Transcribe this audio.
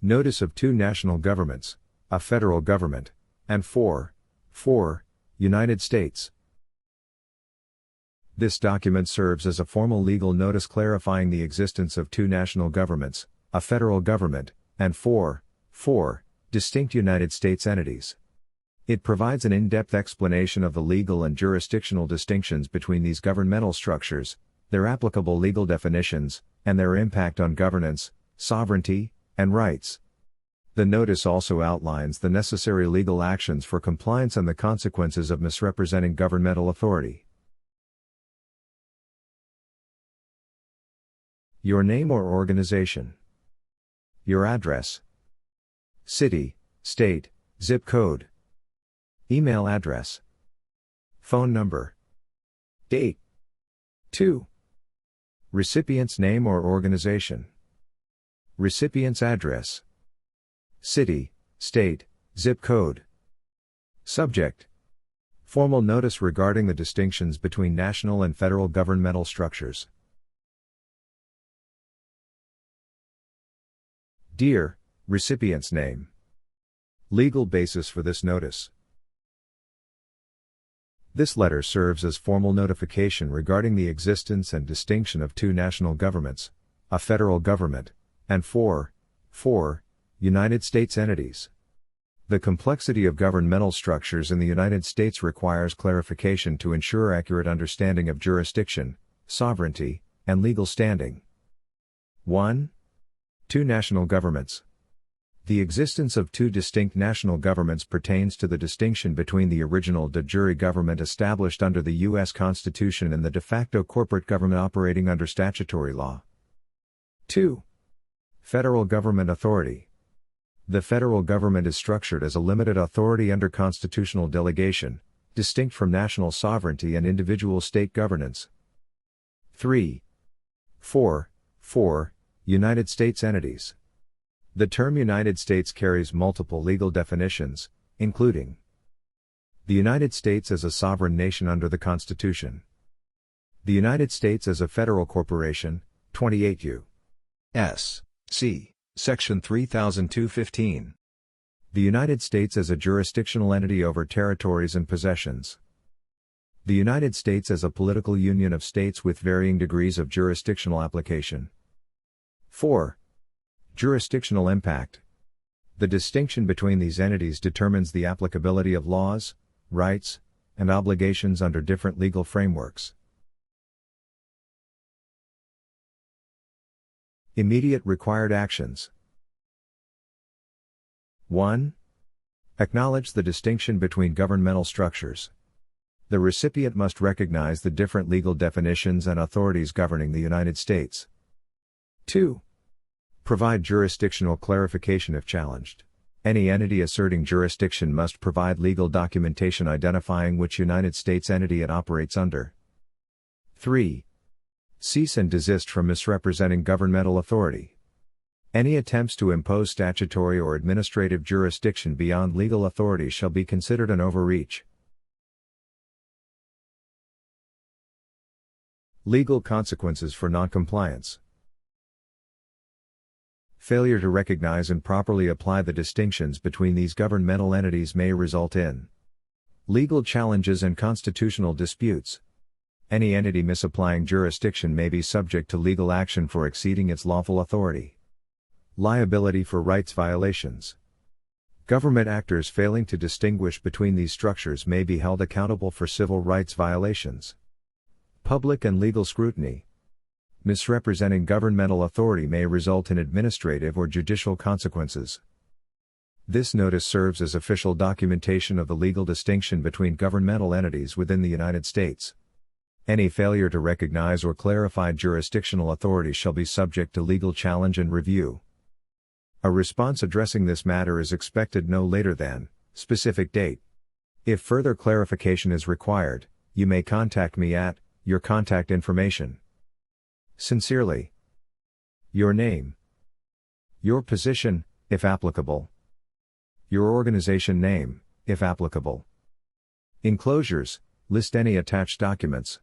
Notice of two national governments, a federal government, and 4. United States. This document serves as a formal legal notice clarifying the existence of two national governments, a federal government, and 4. Distinct United States entities. It provides an in-depth explanation of the legal and jurisdictional distinctions between these governmental structures, their applicable legal definitions, and their impact on governance, sovereignty, and rights. The notice also outlines the necessary legal actions for compliance and the consequences of misrepresenting governmental authority. Your name or organization. Your address. City, state, zip code. Email address. Phone number. Date. 2. Recipient's name or organization. Recipient's address. City, state, zip code. Subject. Formal notice regarding the distinctions between national and federal governmental structures. Dear, recipient's name. Legal basis for this notice. This letter serves as formal notification regarding the existence and distinction of two national governments, a federal government, and 4. United States entities. The complexity of governmental structures in the United States requires clarification to ensure accurate understanding of jurisdiction, sovereignty, and legal standing. 1. Two national governments. The existence of two distinct national governments pertains to the distinction between the original de jure government established under the U.S. Constitution and the de facto corporate government operating under statutory law. 2. Federal government authority. The federal government is structured as a limited authority under constitutional delegation, distinct from national sovereignty and individual state governance. 3. 4. United States entities. The term United States carries multiple legal definitions, including the United States as a sovereign nation under the Constitution, the United States as a federal corporation, 28 U.S. C. Section 3215. The United States as a jurisdictional entity over territories and possessions. The United States as a political union of states with varying degrees of jurisdictional application. 4. Jurisdictional impact. The distinction between these entities determines the applicability of laws, rights, and obligations under different legal frameworks. Immediate required actions. 1. Acknowledge the distinction between governmental structures. The recipient must recognize the different legal definitions and authorities governing the United States. 2. Provide jurisdictional clarification if challenged. Any entity asserting jurisdiction must provide legal documentation identifying which United States entity it operates under. 3. Cease and desist from misrepresenting governmental authority. Any attempts to impose statutory or administrative jurisdiction beyond legal authority shall be considered an overreach. Legal consequences for noncompliance. Failure to recognize and properly apply the distinctions between these governmental entities may result in legal challenges and constitutional disputes. Any entity misapplying jurisdiction may be subject to legal action for exceeding its lawful authority. Liability for rights violations. Government actors failing to distinguish between these structures may be held accountable for civil rights violations. Public and legal scrutiny. Misrepresenting governmental authority may result in administrative or judicial consequences. This notice serves as official documentation of the legal distinction between governmental entities within the United States. Any failure to recognize or clarify jurisdictional authority shall be subject to legal challenge and review. A response addressing this matter is expected no later than specific date. If further clarification is required, you may contact me at your contact information. Sincerely. Your name. Your position, if applicable. Your organization name, if applicable. Enclosures, list any attached documents,